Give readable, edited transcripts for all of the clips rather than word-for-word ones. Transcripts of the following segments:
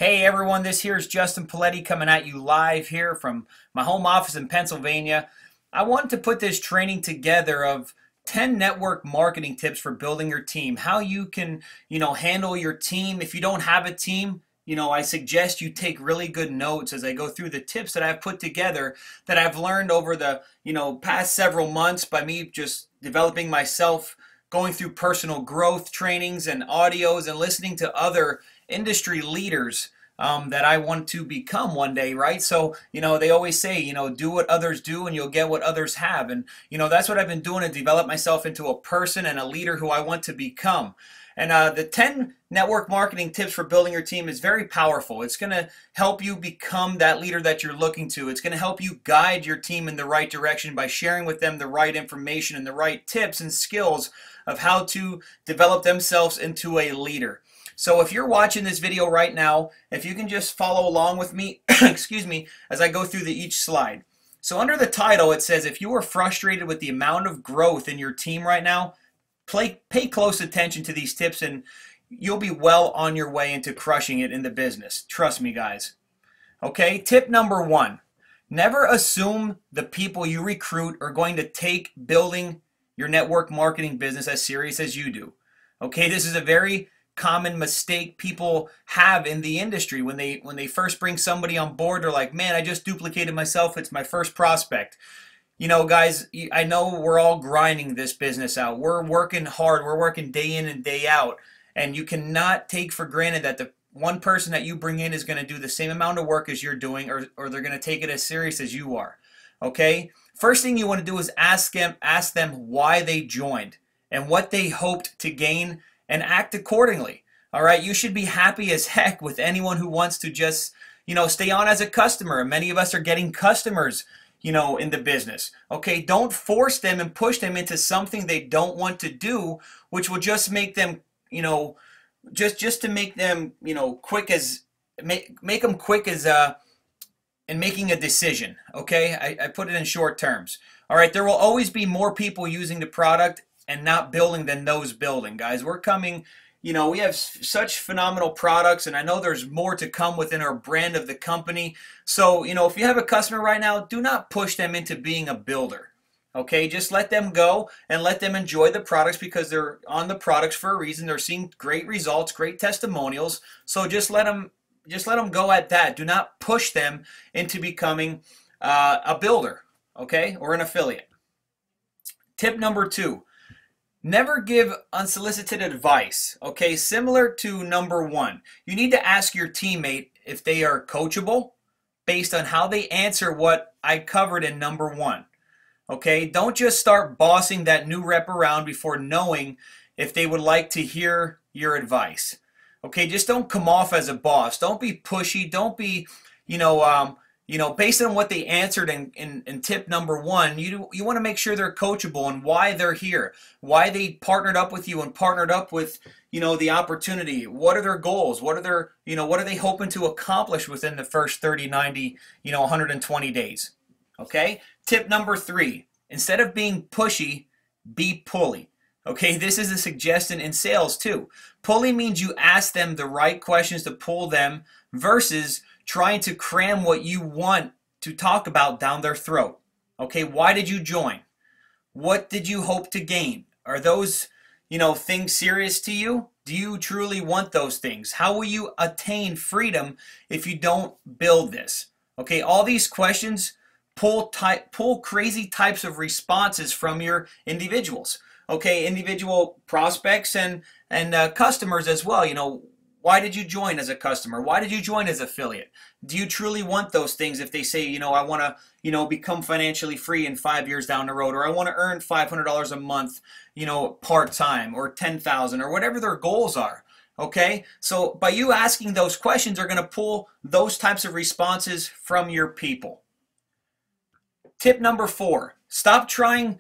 Hey everyone, this here is Justin Paletti coming at you live here from my home office in Pennsylvania. I wanted to put this training together of 10 network marketing tips for building your team. How you can, handle your team. If you don't have a team, I suggest you take really good notes as I go through the tips that I've put together that I've learned over the, past several months by me just developing myself, going through personal growth trainings and audios and listening to other industry leaders that I want to become one day, right? So, they always say, do what others do and you'll get what others have. And, that's what I've been doing to develop myself into a person and a leader who I want to become. And the 10 network marketing tips for building your team is very powerful. It's going to help you become that leader that you're looking to. It's going to help you guide your team in the right direction by sharing with them the right information and the right tips and skills of how to develop themselves into a leader. So if you're watching this video right now, if you can just follow along with me, excuse me, as I go through each slide. So under the title, it says, if you are frustrated with the amount of growth in your team right now, pay close attention to these tips and you'll be well on your way into crushing it in the business. Trust me, guys. Okay, tip number 1, never assume the people you recruit are going to take building your network marketing business as serious as you do. Okay, this is a very common mistake people have in the industry. When they first bring somebody on board, they're like, man, I just duplicated myself. It's my first prospect. Guys, I know we're all grinding this business out. We're working hard. We're working day in and day out. And you cannot take for granted that the one person that you bring in is going to do the same amount of work as you're doing, or they're going to take it as serious as you are. Okay? First thing you want to do is ask them why they joined and what they hoped to gain and act accordingly. All right? You should be happy as heck with anyone who wants to just, stay on as a customer. Many of us are getting customers in the business. Okay, don't force them and push them into something they don't want to do, which will just make them, just to make them, quick as, make them quick as, in making a decision. Okay, I put it in short terms. All right, there will always be more people using the product and not building than those building, guys. We're coming, we have such phenomenal products, and I know there's more to come within our brand of the company. So, if you have a customer right now, do not push them into being a builder. Okay, just let them go and let them enjoy the products because they're on the products for a reason. They're seeing great results, great testimonials. So just let them go at that. Do not push them into becoming a builder, okay, or an affiliate. Tip number 2. Never give unsolicited advice, okay? Similar to number 1. You need to ask your teammate if they are coachable based on how they answer what I covered in number 1, okay? Don't just start bossing that new rep around before knowing if they would like to hear your advice, okay? Just don't come off as a boss. Don't be pushy. Don't be, based on what they answered in tip number 1, you want to make sure they're coachable and why they're here, why they partnered up with you and partnered up with, the opportunity. What are their goals? What are they hoping to accomplish within the first 30, 90, 120 days? Okay? Tip number 3, instead of being pushy, be pulley. Okay, this is a suggestion in sales too. Pulley means you ask them the right questions to pull them versus trying to cram what you want to talk about down their throat. Okay, why did you join? What did you hope to gain? Are those, things serious to you? Do you truly want those things? How will you attain freedom if you don't build this? Okay, all these questions pull crazy types of responses from your individuals. Okay, individual prospects and customers as well. Why did you join as a customer? Why did you join as affiliate? Do you truly want those things if they say, I want to, become financially free in 5 years down the road, or I want to earn $500 a month, part-time, or $10,000, or whatever their goals are, okay? So by you asking those questions are going to pull those types of responses from your people. Tip number 4, stop trying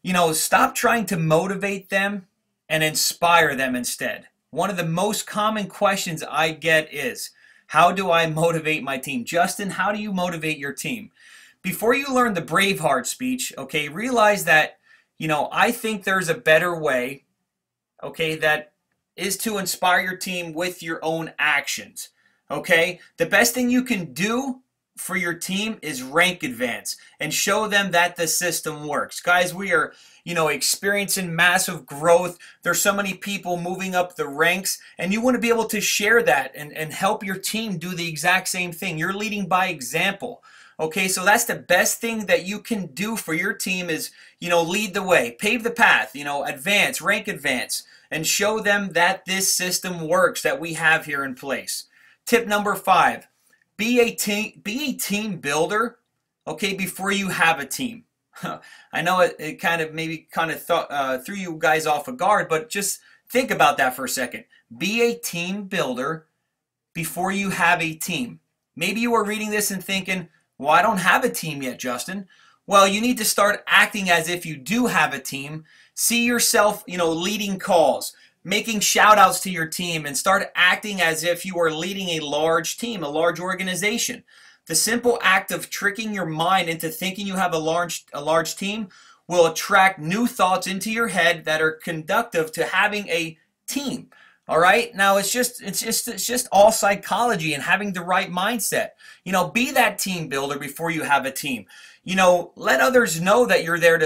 to motivate them and inspire them instead. One of the most common questions I get is, how do I motivate my team? Justin, how do you motivate your team? Before you learn the Braveheart speech, okay, realize that, I think there's a better way, okay, that is to inspire your team with your own actions. Okay, the best thing you can do for your team is rank advance and show them that the system works. Guys, we are, experiencing massive growth. There's so many people moving up the ranks, and you want to be able to share that and help your team do the exact same thing. You're leading by example. Okay, so that's the best thing that you can do for your team is, lead the way, pave the path, advance, rank advance, and show them that this system works that we have here in place. Tip number 5, be a team builder, okay, before you have a team. I know it kind of threw you guys off guard, but just think about that for a second. Be a team builder before you have a team. Maybe you are reading this and thinking, well, I don't have a team yet, Justin. Well, you need to start acting as if you do have a team. See yourself, leading calls, making shout outs to your team, and start acting as if you are leading a large team, a large organization. The simple act of tricking your mind into thinking you have a large team will attract new thoughts into your head that are conducive to having a team. All right. Now it's just all psychology and having the right mindset. Be that team builder before you have a team. Let others know that you're there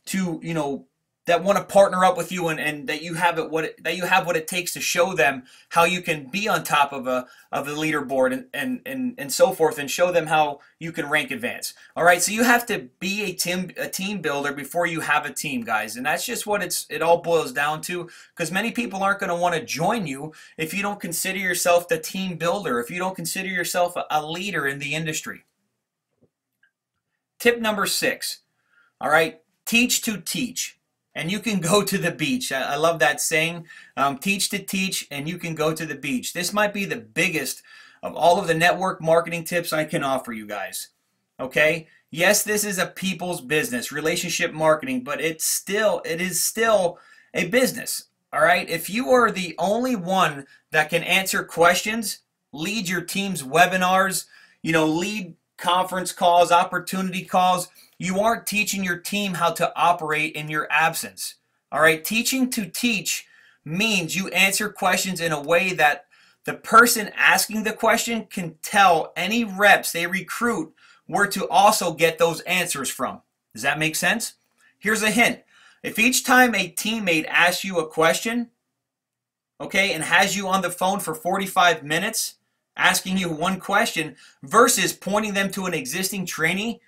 to that want to partner up with you and that you have what it takes to show them how you can be on top of the leaderboard and so forth, and show them how you can rank advance. All right, so you have to be a team builder before you have a team, guys, and that's just what it all boils down to, because many people aren't going to want to join you if you don't consider yourself the team builder, if you don't consider yourself a leader in the industry. Tip number 6, all right, teach to teach. And you can go to the beach. I love that saying, teach to teach, and you can go to the beach. This might be the biggest of all of the network marketing tips I can offer you guys. Okay? Yes, this is a people's business, relationship marketing, but it is still a business. All right? If you are the only one that can answer questions, lead your team's webinars, lead conference calls, opportunity calls, you aren't teaching your team how to operate in your absence. All right, teaching to teach means you answer questions in a way that the person asking the question can tell any reps they recruit where to also get those answers from. Does that make sense? Here's a hint. If each time a teammate asks you a question, okay, and has you on the phone for 45 minutes asking you one question versus pointing them to an existing training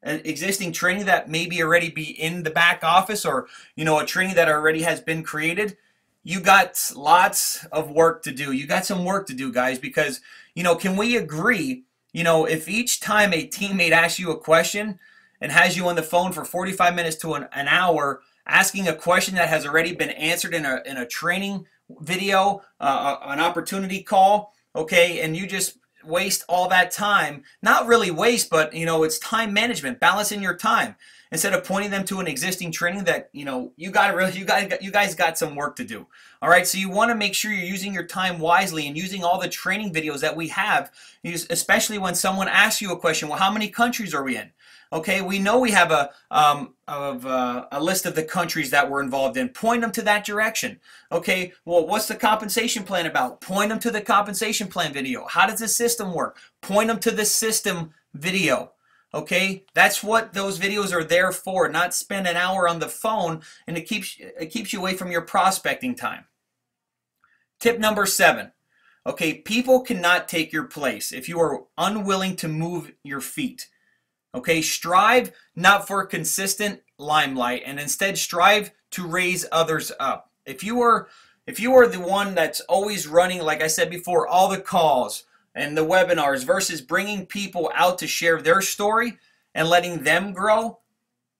that maybe already be in the back office, or a training that already has been created, you got lots of work to do. You got some work to do, guys, because can we agree, if each time a teammate asks you a question and has you on the phone for 45 minutes to an hour asking a question that has already been answered in a training video, an opportunity call, okay, and you just waste all that time, not really waste, but it's time management, balancing your time instead of pointing them to an existing training that you guys got some work to do. All right, so you want to make sure you're using your time wisely and using all the training videos that we have, especially when someone asks you a question. Well, how many countries are we in? Okay, we know we have a list of the countries that we're involved in. Point them to that direction. Okay, well, what's the compensation plan about? Point them to the compensation plan video. How does the system work? Point them to the system video. Okay, that's what those videos are there for. Not spend an hour on the phone, and it keeps you away from your prospecting time. Tip number 7. Okay, people cannot take your place if you are unwilling to move your feet. Okay, strive not for consistent limelight, and instead strive to raise others up. If you are the one that's always running, like I said before, all the calls and the webinars versus bringing people out to share their story and letting them grow,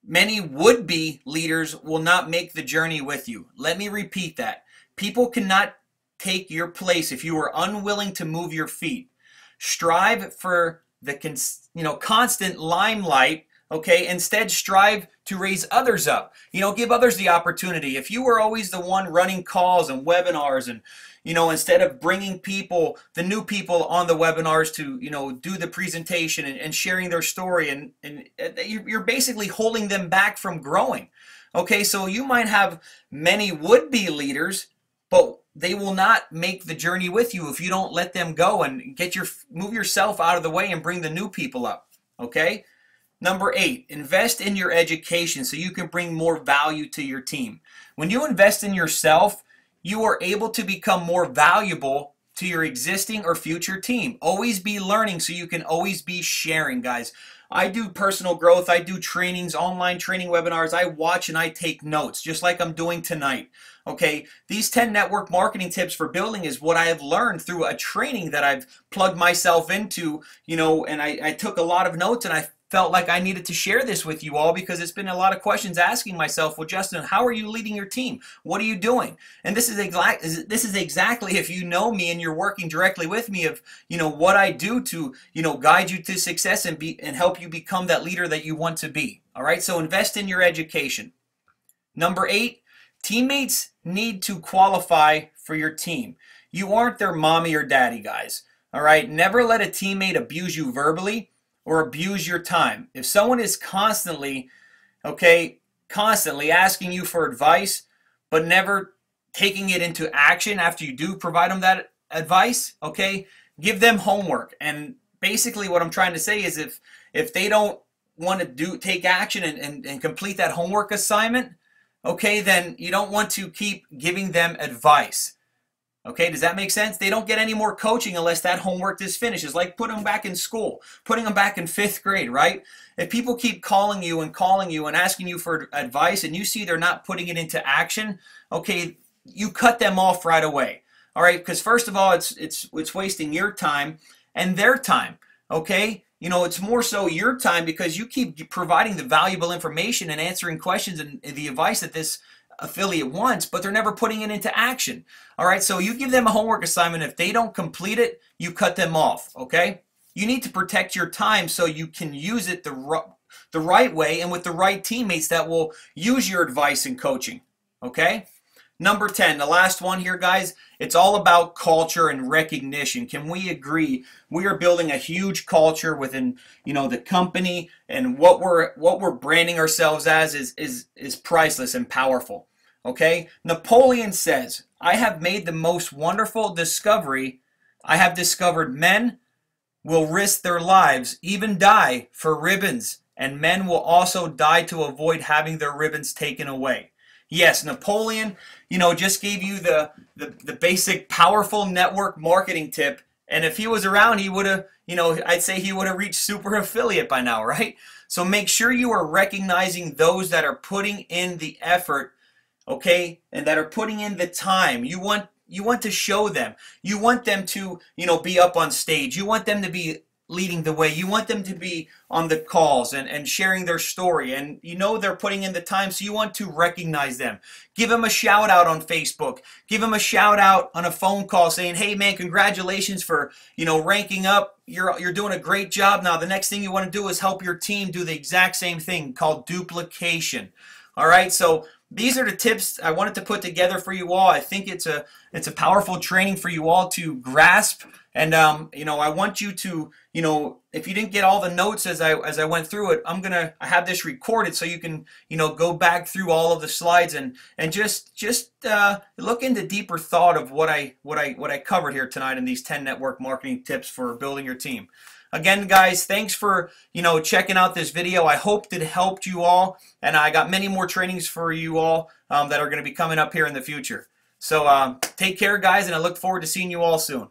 many would-be leaders will not make the journey with you. Let me repeat that. People cannot take your place if you are unwilling to move your feet. Strive for the constant limelight, okay? Instead, strive to raise others up. Give others the opportunity. If you were always the one running calls and webinars and, instead of bringing people, the new people on the webinars to, do the presentation and sharing their story, and you're basically holding them back from growing. Okay, so you might have many would-be leaders, but they will not make the journey with you if you don't let them go and move yourself out of the way and bring the new people up. Okay? Number 8, invest in your education so you can bring more value to your team. When you invest in yourself, you are able to become more valuable to your existing or future team. Always be learning so you can always be sharing, guys. I do personal growth. I do trainings, online training webinars. I watch and I take notes, just like I'm doing tonight. Okay, these 10 network marketing tips for building is what I have learned through a training that I've plugged myself into, and I took a lot of notes, and I felt like I needed to share this with you all because it's been a lot of questions asking myself, well, Justin, how are you leading your team? What are you doing? And this is exactly, if you know me and you're working directly with me, of what I do to guide you to success and help you become that leader that you want to be. All right, so invest in your education. Number 8, teammates need to qualify for your team. You aren't their mommy or daddy, guys. All right, never let a teammate abuse you verbally or abuse your time. If someone is constantly asking you for advice, but never taking it into action after you do provide them that advice, give them homework. And basically what I'm trying to say is if they don't want to take action and complete that homework assignment, then you don't want to keep giving them advice. Okay, does that make sense? They don't get any more coaching unless that homework is finished. It's like putting them back in school, putting them back in 5th grade, right? If people keep calling you and asking you for advice and you see they're not putting it into action, you cut them off right away. All right, because first of all, it's wasting your time and their time, okay? It's more so your time because you keep providing the valuable information and answering questions and the advice that this affiliate wants, but they're never putting it into action. All right, so you give them a homework assignment. If they don't complete it, you cut them off, okay? You need to protect your time so you can use it the right way and with the right teammates that will use your advice and coaching, okay? Number 10, the last one here, guys, it's all about culture and recognition. Can we agree we are building a huge culture within, the company, and what we're branding ourselves as is priceless and powerful. Okay? Napoleon says, "I have made the most wonderful discovery. I have discovered men will risk their lives, even die for ribbons, and men will also die to avoid having their ribbons taken away." Yes, Napoleon, just gave you the basic powerful network marketing tip. And if he was around, he would have, I'd say he would have reached super affiliate by now, right? So make sure you are recognizing those that are putting in the effort, okay, and that are putting in the time. You want to show them. You want them to, be up on stage. You want them to be leading the way. You want them to be on the calls and sharing their story, and they're putting in the time, so you want to recognize them. Give them a shout out on Facebook. Give them a shout out on a phone call saying, "Hey man, congratulations for ranking up. You're doing a great job." Now the next thing you want to do is help your team do the exact same thing, called duplication. All right, so these are the tips I wanted to put together for you all. I think it's a powerful training for you all to grasp. And I want you to, if you didn't get all the notes as I went through it, I have this recorded so you can, go back through all of the slides and just look into deeper thought of what I covered here tonight in these 10 network marketing tips for building your team. Again, guys, thanks for checking out this video. I hope it helped you all, and I got many more trainings for you all that are going to be coming up here in the future. So take care, guys, and I look forward to seeing you all soon.